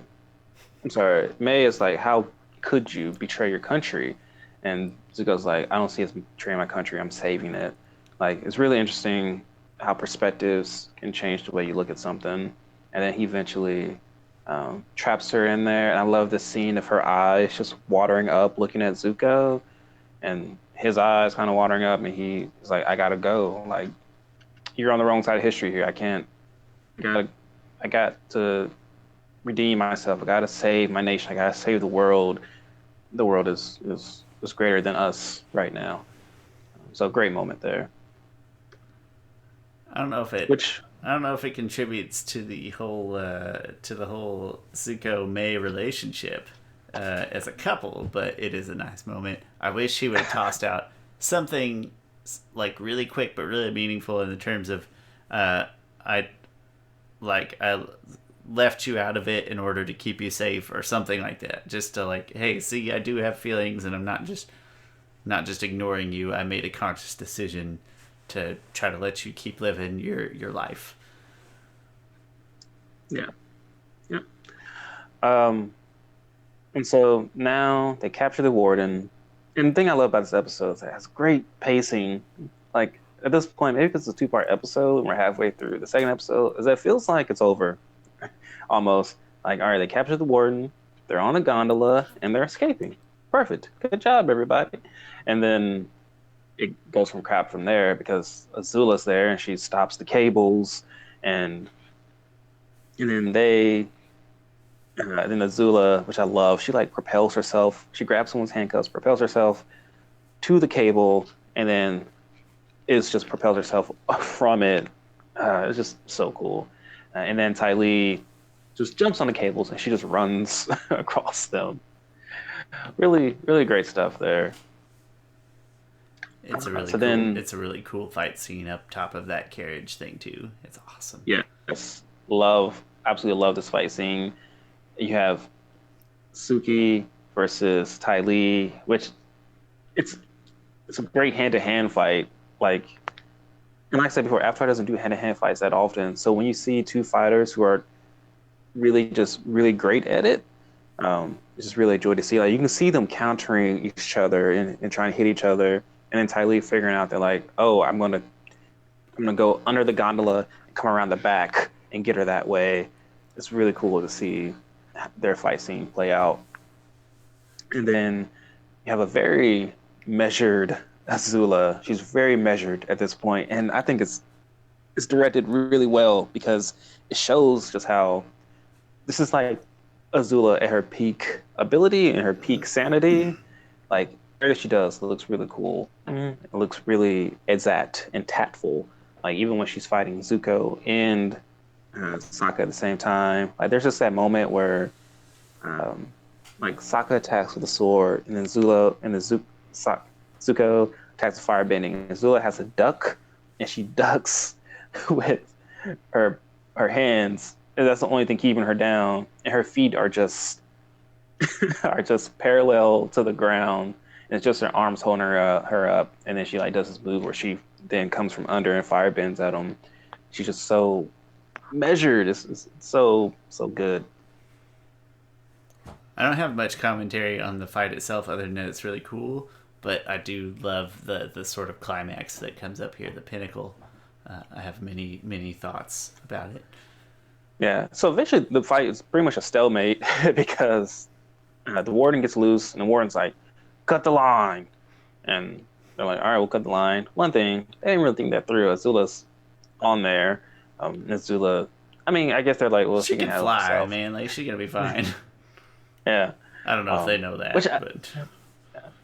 I'm sorry, May is like, how could you betray your country? And Zuko's like, I don't see it as betraying my country. I'm saving it. Like, it's really interesting how perspectives can change the way you look at something. And then he eventually traps her in there. And I love the scene of her eyes just watering up, looking at Zuko, and his eyes kind of watering up. And he's like, I gotta go. Like, you're on the wrong side of history here. I can't. I got to redeem myself. I gotta save my nation. I gotta save the world. The world is greater than us right now. So great moment there.
I don't know if it.
Which
I don't know if it contributes to the whole Zuko May relationship as a couple, but it is a nice moment. I wish he would have tossed out something like really quick but really meaningful in the terms of I I left you out of it in order to keep you safe or something like that. Just to like, hey, see, I do have feelings and I'm not just ignoring you. I made a conscious decision to try to let you keep living your life.
yeah, yeah. Um, and so now they capture the warden. And the thing I love about this episode is it has great pacing. Like at this point, maybe because it's a two-part episode and we're halfway through the second episode, is it feels like it's over almost. Like, all right, they captured the warden, they're on a gondola, and they're escaping. Perfect. Good job, everybody. And then it goes from crap from there because Azula's there and she stops the cables, and then then Azula, which I love, she like propels herself. She grabs someone's handcuffs, propels herself to the cable, and then is just propels herself from it. It's just so cool. And then Ty Lee just jumps on the cables and she just runs across them. Really, really great stuff there.
It's a really
So
cool.
then,
It's a really cool fight scene up top of that carriage thing too. It's awesome.
yes, absolutely love this fight scene. You have Suki versus Ty Lee, which it's it's a great hand-to-hand fight. Like, and like I said before, Avatar doesn't do hand-to-hand fights that often. So when you see two fighters who are really great at it, it's just really a joy to see. Like you can see them countering each other and trying to hit each other, and then Ty Lee figuring out they're like, oh, I'm gonna go under the gondola and come around the back and get her that way. It's really cool to see their fight scene play out. And then you have a very measured Azula. She's very measured at this point, and I think it's directed really well because it shows just how this is like Azula at her peak ability and her peak sanity. Like everything she does looks really cool. It looks really exact and tactful. Like even when she's fighting Zuko and Sokka at the same time. Like there's just that moment where um, like Sokka attacks with a sword, and then Zuko attacks with firebending. And Zula has a duck, and she ducks with her her hands, and that's the only thing keeping her down. And her feet are just are just parallel to the ground. And it's just her arms holding her up, and then she like does this move where she then comes from under and fire bends at him. She's just so measured. It's so good.
I don't have much commentary on the fight itself other than it's really cool, but I do love the sort of climax that comes up here, the pinnacle. I have many thoughts about it.
Yeah. So eventually the fight is pretty much a stalemate because the warden gets loose, and the warden's like, "Cut the line," and they're like, "All right, we'll cut the line." One thing they didn't really think that through. Azula's on there, Azula, I mean, I guess they're like, well,
She
she can
can
handle
fly,
herself.
man. Like, she's gonna be fine.
Yeah.
I don't know if they know that,
Which
but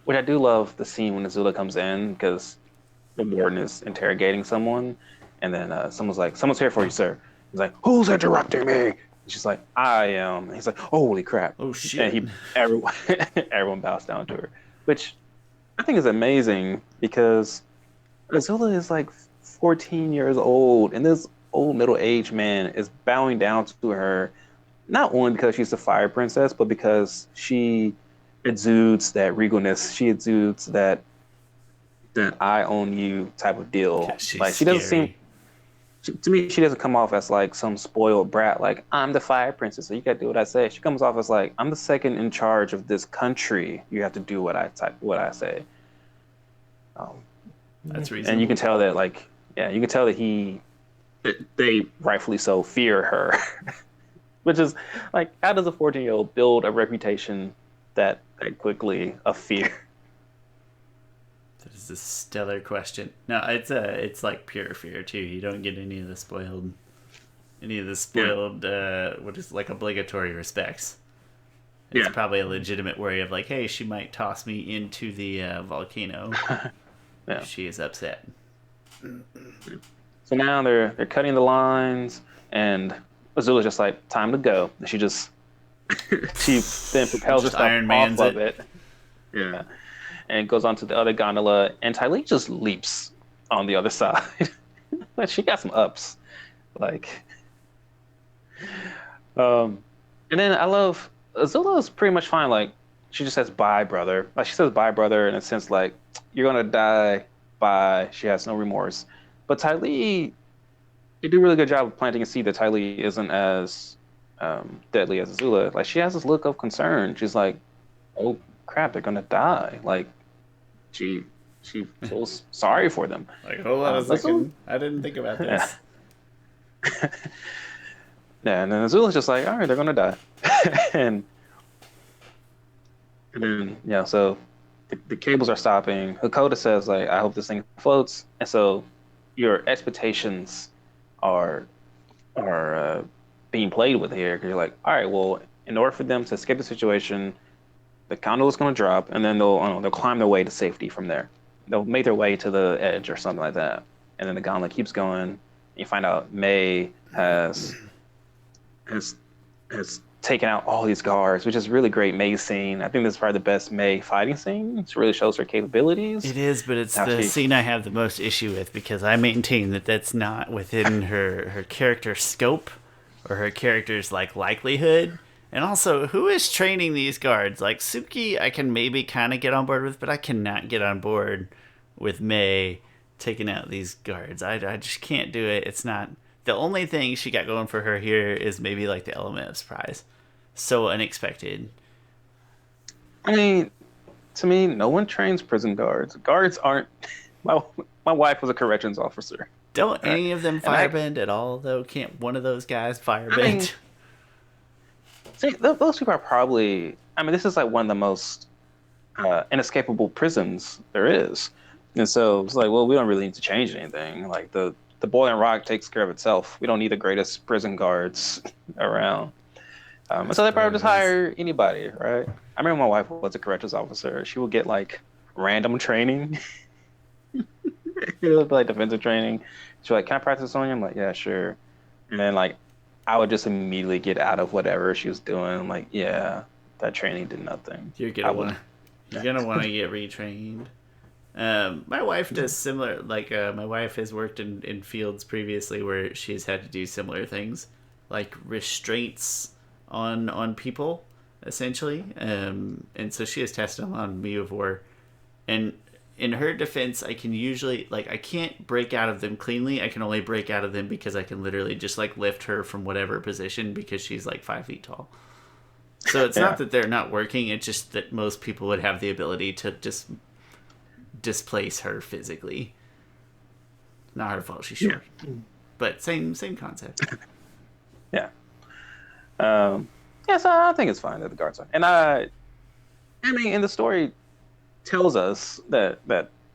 which I do love the scene when Azula comes in because the warden is interrogating someone, and then someone's like, "Someone's here for you, sir." He's like, "Who's interrupting me?" And she's like, "I am." And he's like, "Holy crap!"
oh
And
shit.
everyone everyone bows down to her, which I think is amazing because Azula is like 14 years old, and this old middle-aged man is bowing down to her, not only because she's the fire princess, but because she exudes that regalness. She exudes that I own you type of deal.
Because she's
Like she doesn't seem
scary.
to me, she doesn't come off as like some spoiled brat. Like I'm the fire princess, so you got to do what I say. She comes off as like I'm the second in charge of this country. You have to do what I say. Um,
That's
and you
reasonable.
can tell that like yeah, you can tell that they rightfully so fear her, which is like how does a 14-year-old build a reputation that quickly of fear?
That is a stellar question. No, it's like pure fear too. You don't get any of the
Yeah,
spoiled what is like obligatory respects. It's
yeah,
probably a legitimate worry of like, hey, she might toss me into the volcano if
yeah.
she is upset.
So now they're cutting the lines, and Azula's just like, time to go. And she then propels
Just
herself
Iron
off
Man's
of
it.
it, yeah, and goes on to the other gondola. And Tylee just leaps on the other side. Like she got some ups, like, and then I love Azula is pretty much fine. Like she just says bye, brother. Like she says bye, brother, in a sense like you're gonna die. Bye. She has no remorse. But Tylee they do a really good job of planting a seed that Tylee isn't as deadly as Azula. Like she has this look of concern. She's like, "Oh crap, they're gonna die." Like she she feels sorry for them.
Like, hold on a
Azula,
second. I didn't think about
yeah,
this.
yeah, and then Azula's just like, "All right, they're gonna die," and and then yeah, so the cables are stopping. Hakoda says like, "I hope this thing floats," and so your expectations are are being played with here because you're like, all right, well, in order for them to escape the situation, the condo is going to drop, and then they'll I don't know, they'll climb their way to safety from there. They'll make their way to the edge or something like that, and then the gauntlet keeps going. You find out May has has taken out all these guards, which is really great May scene. I think this is probably the best May fighting scene. It really shows her capabilities.
It is, but it's
How
the
she
scene I have the most issue with because I maintain that that's not within her character scope or her character's like likelihood. And also, who is training these guards? Like Suki, I can maybe kind of get on board with, but I cannot get on board with May taking out these guards. I just can't do it. It's not the only thing she got going for her here is maybe like the element of surprise. So unexpected.
I mean, to me, no one trains prison guards. Guards aren't. My my wife was a corrections officer.
Don't
All right,
any of them
and
firebend at all though? Can't one of those guys
I mean,
firebend?
see, those people are probably. I mean, this is like one of the most inescapable prisons there is, and so it's like, well, we don't really need to change anything. Like the boiling rock takes care of itself. We don't need the greatest prison guards around. And so they probably just
Suppose.
hire anybody, right? I remember my wife was a corrections officer. She would get like random training. It was like defensive training. She's like, "Can I practice on you?" I'm like, "Yeah, sure." And then like, I would just immediately get out of whatever she was doing. I'm like, "Yeah, that training did nothing."
You're
I
gonna
would.
want you're gonna want to get retrained. My wife does similar. Like my wife has worked in fields previously where she's had to do similar things, like restraints on people, essentially. And so she has tested them on me before, and in her defense, I can usually like I can't break out of them cleanly. I can only break out of them because I can literally just like lift her from whatever position because she's like 5 feet tall. So it's not
Yeah,
that they're not working. It's just that most people would have the ability to just displace her physically. Not her fault. She's
yeah,
short, but same concept.
yeah. Um, yeah, so I think it's fine that the guards are. And I mean, and the story tells us that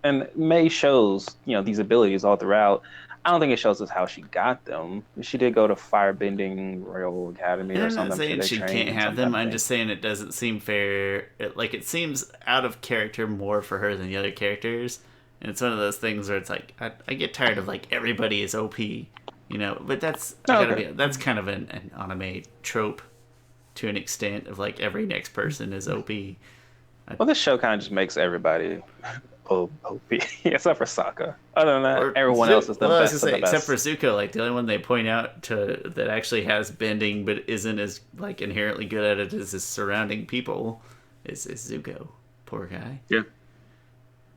and May shows these abilities all throughout. I don't think it shows us how she got them. She did go to Firebending Royal Academy
And
or
I'm not
something. I'm sure
saying
they
she
trained
can't
in
have
some
them.
type of
I'm
thing.
just saying it doesn't seem fair. It seems out of character more for her than the other characters. And it's one of those things where it's like I get tired of like everybody is OP, But that's kind of an anime trope to an extent of like every next person is OP.
Well, this show kind of just makes everybody OP, except for Sokka. Other than that, everyone else is the
I was
best
gonna
of
say,
the
except for
best.
Zuko, like the only one they point out to that actually has bending but isn't as like inherently good at it as his surrounding people is Zuko. Poor guy.
Yeah.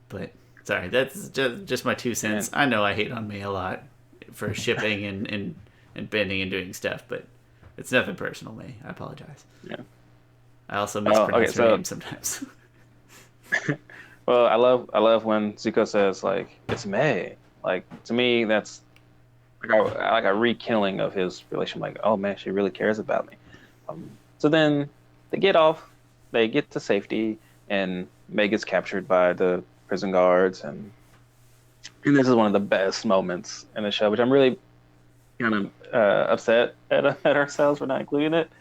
But sorry, that's just my 2 cents.
And
I know I hate on May a lot for shipping and bending and doing stuff, but it's nothing personal, May. I apologize.
yeah.
I also
Oh, okay,
mispronounce her
so
name sometimes.
well, I love when Zuko says like it's May. Like to me, that's like a rekindling of his relation. Like, oh man, she really cares about me. So then they get to safety, and May gets captured by the prison guards, and this is one of the best moments in the show, which I'm really kind of upset at ourselves for not including it.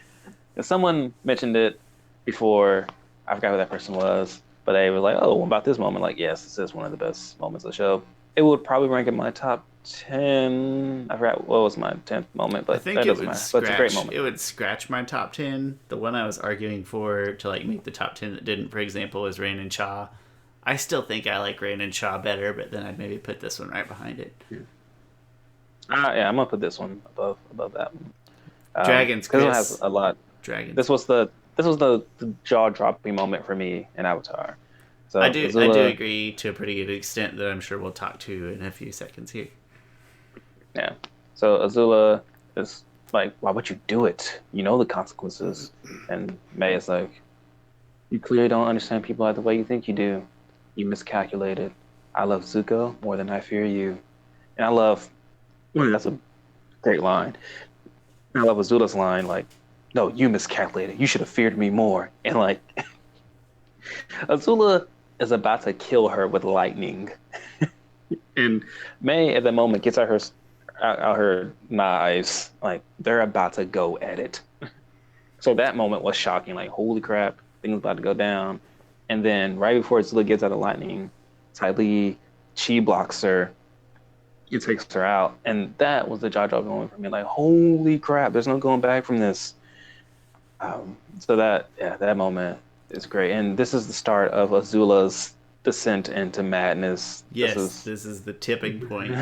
If someone mentioned it before, I forgot who that person was, but they were like, "Oh, what about this moment?" Like, yes, this is one of the best moments of the show. It would probably rank in my top 10. I forgot what was my 10th moment,
I
but
think
that
it
doesn't
would
matter. But it's a great
scratch.
moment.
It would scratch my top 10. The one I was arguing for to like make the top 10 that didn't, for example, is Rain and Cha. I still think I like Rain and Cha better, but then I'd maybe put this one right behind it.
Yeah, I'm gonna put this one above that one.
Dragons,
Because it
Chris.
has a lot.
Dragons.
This was the jaw dropping moment for me in Avatar. So
I do
Azula,
agree to a pretty good extent that I'm sure we'll talk to in a few seconds here.
yeah. So Azula is like, why would you do it? You know the consequences. And May is like, you clearly don't understand people like the way you think you do. You miscalculated. I love Zuko more than I fear you. And I love, well, that's a great line. I love Azula's line, like, no, you miscalculated. You should have feared me more. And like, Azula is about to kill her with lightning. And May at the moment gets out her knives, like they're about to go at it. So that moment was shocking, like holy crap, things about to go down. And then right before Azula gets out of lightning, Ty Lee chi blocks her and takes her out. And that was the jaw dropping moment for me. Like, holy crap, there's no going back from this. So that moment is great. And this is the start of Azula's descent into madness.
Yes, this is the tipping point.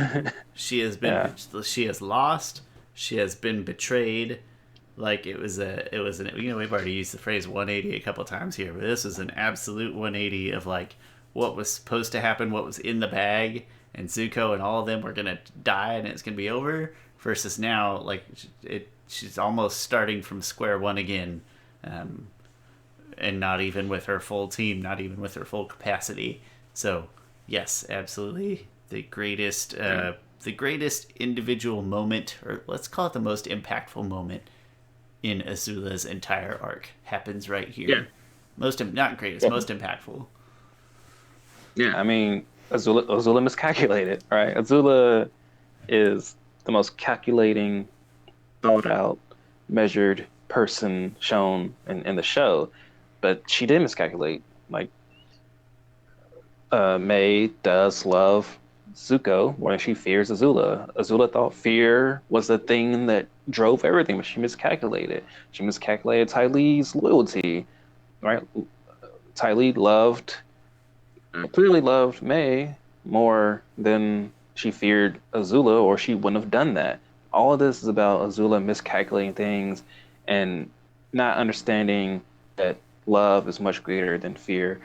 She has been she has lost, she has been betrayed. Like it was an we've already used the phrase 180 a couple times here, but this is an absolute 180 of like what was supposed to happen, what was in the bag, and Zuko and all of them were gonna die and it's gonna be over. Versus now, like she's almost starting from square one again, and not even with her full team, not even with her full capacity. So yes, absolutely the greatest individual moment, or let's call it the most impactful moment in Azula's entire arc happens right here.
Yeah.
Most impactful.
Yeah, I mean, Azula miscalculated, right? Azula is the most calculating, thought out, measured person shown in the show, but she did miscalculate. Like, May does love Zuko more than she fears Azula. Azula thought fear was the thing that drove everything, but she miscalculated. She miscalculated Ty Lee's loyalty, right? Ty Lee clearly loved May more than she feared Azula, or she wouldn't have done that. All of this is about Azula miscalculating things and not understanding that love is much greater than fear.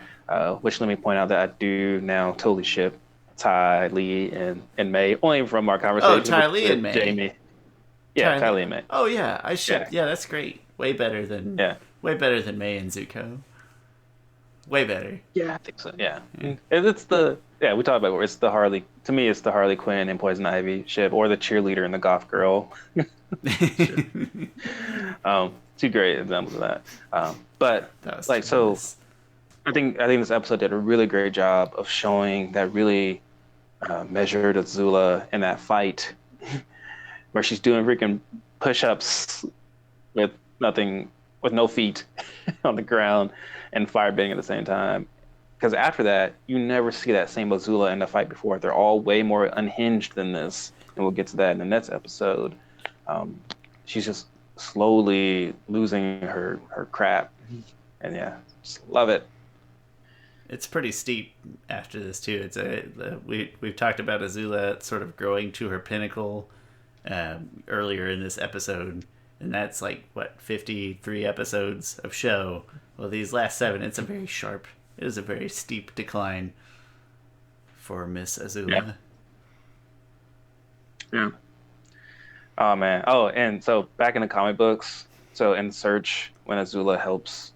Which let me point out that I do now totally ship Ty Lee and May, only from our conversation
Ty Lee
with
and May.
Jamie. Yeah, Ty Lee and May.
Oh yeah, I ship. Yeah, that's great. Way better than May and Zuko. Way better.
Yeah, I think so. Yeah. It's we talked about it's the Harley. To me, it's the Harley Quinn and Poison Ivy ship, or the cheerleader and the goth girl. Two great examples of that. But like, so I think this episode did a really great job of showing that really measured Azula in that fight where she's doing freaking push-ups with nothing, with no feet on the ground and firebending at the same time. Because after that, you never see that same Azula in the fight before. They're all way more unhinged than this, and we'll get to that in the next episode. Um, she's just slowly losing her crap, and yeah, just love it.
It's pretty steep after this too. We've talked about Azula sort of growing to her pinnacle earlier in this episode, and that's like what 53 episodes of show. Well, these last 7, it is a very steep decline for Miss Azula.
Yeah. Oh man. Oh, and so back in the comic books, so in Search, when Azula helps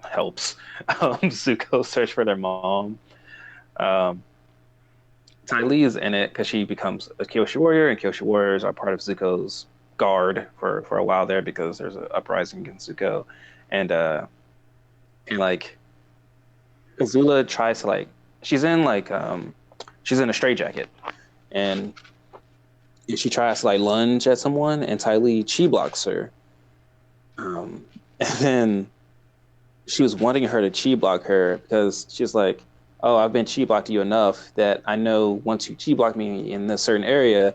Zuko search for their mom. Ty Lee is in it because she becomes a Kyoshi warrior, and Kyoshi warriors are part of Zuko's guard for a while there because there's an uprising against Zuko, and like Azula tries to she's in a straitjacket, and she tries to like lunge at someone, and Ty Lee chi blocks her, and then she was wanting her to chi block her because she's like, oh, I've been chi blocked you enough that I know once you chi block me in this certain area,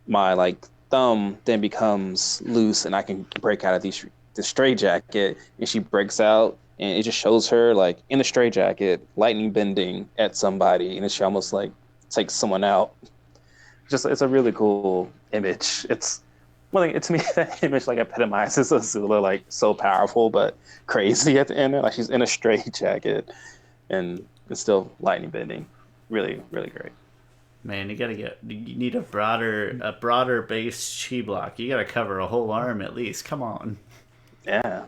my like thumb then becomes loose and I can break out of the straitjacket. And she breaks out, and it just shows her like in the straitjacket, lightning bending at somebody, and she almost like takes someone out. Just it's a really cool image. It's one thing, to me, that image like epitomizes Azula like so powerful but crazy at the end. Like she's in a straitjacket and it's still lightning bending. Really, really great.
Man, you need a broader base chi block. You gotta cover a whole arm at least. Come on.
Yeah.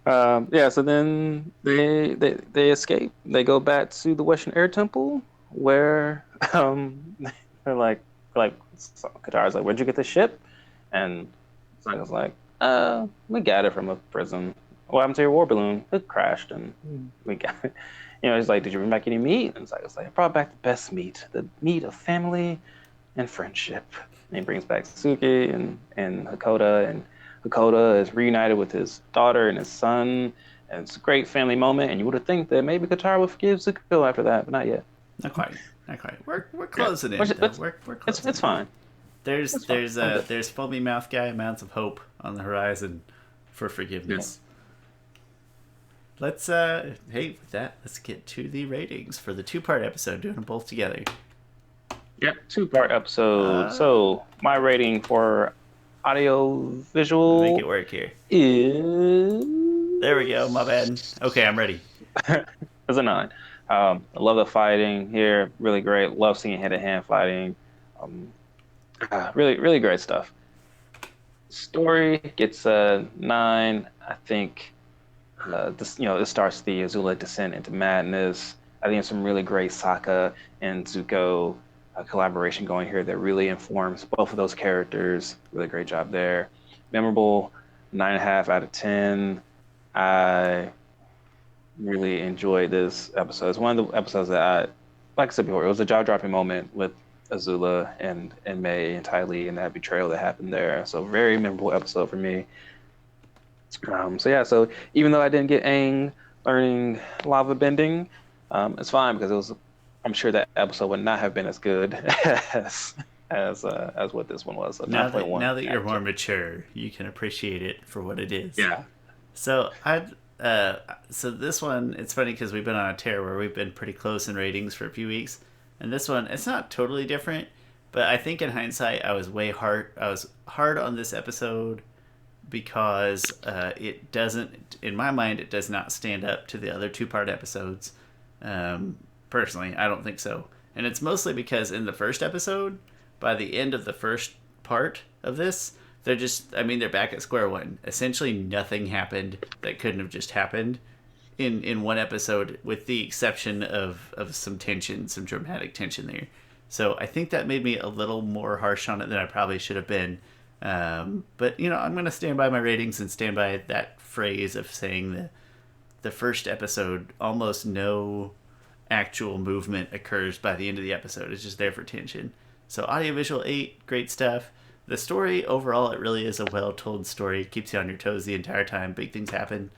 Yeah. So then they escape. They go back to the Western Air Temple where they're like Katara's like, where'd you get this ship? And Sokka's like, we got it from a prison. What happened to your war balloon? It crashed, and we got it. He's like, did you bring back any meat? And Sokka's like, I brought back the best meat, the meat of family and friendship. And he brings back Suki and Hakoda, and Hakoda is reunited with his daughter and his son, and it's a great family moment. And you would have think that maybe Katara would forgive Zuko after that, but not yet.
Not quite. We're closing in. We're closing.
It's fine.
There's foamy mouth guy amounts of hope on the horizon for forgiveness. Yeah. Let's with that, let's get to the ratings for the 2-part episode, doing them both together.
Yep, 2-part episode. So my rating for audio visual,
make it work here. There we go. My bad. Okay, I'm ready.
It's a 9. I love the fighting here. Really great. Love seeing hand-to-hand fighting. Really, really great stuff. Story gets a 9. I think this starts the Azula descent into madness. I think some really great Sokka and Zuko collaboration going here that really informs both of those characters. Really great job there. Memorable, 9.5 out of 10. I really enjoyed this episode. It's one of the episodes that like I said before, it was a jaw-dropping moment with Azula and May and Ty Lee and that betrayal that happened there. So very memorable episode for me. So even though I didn't get Aang learning lava bending, it's fine because I'm sure that episode would not have been as good as what this one was. So
now that you're more mature, you can appreciate it for what it is.
Yeah.
So so this one, it's funny because we've been on a tear where we've been pretty close in ratings for a few weeks, and this one, it's not totally different, but I think in hindsight I was hard on this episode because it doesn't, in my mind, it does not stand up to the other 2-part episodes. Personally, I don't think so, and it's mostly because in the first episode, by the end of the first part of this, they're back at square one. Essentially nothing happened that couldn't have just happened in one episode, with the exception of some tension, some dramatic tension there. So I think that made me a little more harsh on it than I probably should have been. But, I'm going to stand by my ratings and stand by that phrase of saying the first episode, almost no actual movement occurs by the end of the episode. It's just there for tension. So audiovisual 8, great stuff. The story overall, it really is a well-told story. It keeps you on your toes the entire time. Big things happen.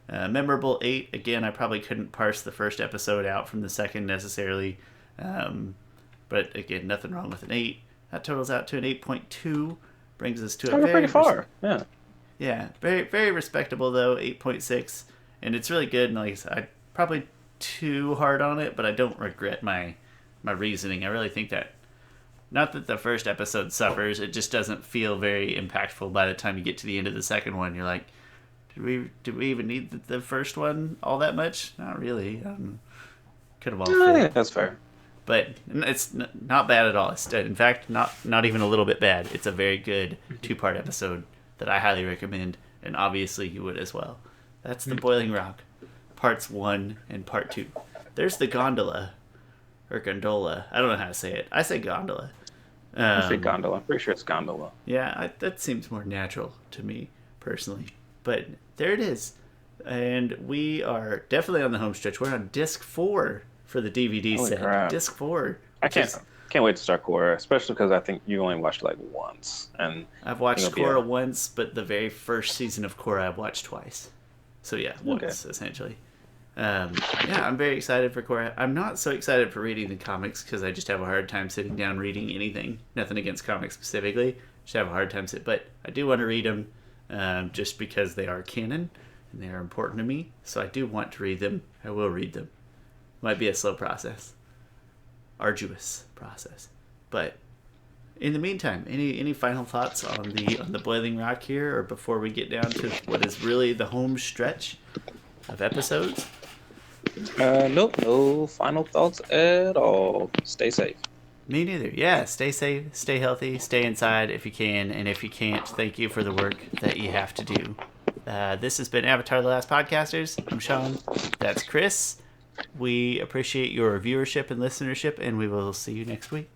Memorable 8, again, I probably couldn't parse the first episode out from the second necessarily. But again, nothing wrong with an 8. That totals out to an 8.2. Brings us to a very...
pretty far, yeah.
Yeah, very, very respectable though, 8.6. And it's really good, and like I said, probably too hard on it, but I don't regret my reasoning. I really think that, not that the first episode suffers, it just doesn't feel very impactful by the time you get to the end of the second one. You're like, did we even need the first one all that much? Not really. Could have all fit.
I think that's fair.
But it's not bad at all. It's, in fact, not even a little bit bad. It's a very good 2-part episode that I highly recommend, and obviously you would as well. That's The Boiling Rock, Parts 1 and Part 2. There's the gondola, or gondola. I don't know how to say it. I say gondola.
I say gondola. I'm pretty sure it's gondola.
Yeah, that seems more natural to me, personally. But there it is. And we are definitely on the home stretch. We're on disc 4 for the DVD
Holy
set.
crap.
Disc 4.
I can't wait to start Korra, especially because I think you only watched it like once. And
I've watched Korra once, but the very first season of Korra I've watched twice. So yeah, once, essentially. Yeah, I'm very excited for Korra. I'm not so excited for reading the comics because I just have a hard time sitting down reading anything. Nothing against comics specifically. Just have a hard time but I do want to read them just because they are canon and they are important to me. So I do want to read them. I will read them. Might be a slow process. Arduous process. But in the meantime, any final thoughts on the Boiling Rock here, or before we get down to what is really the home stretch of episodes?
Nope, no final thoughts at all. Stay safe.
Me neither. Yeah, stay safe, stay healthy, stay inside if you can, and if you can't, thank you for the work that you have to do. This has been Avatar: The Last Podcasters. I'm Shawn. That's Chris. We appreciate your viewership and listenership, and we will see you next week.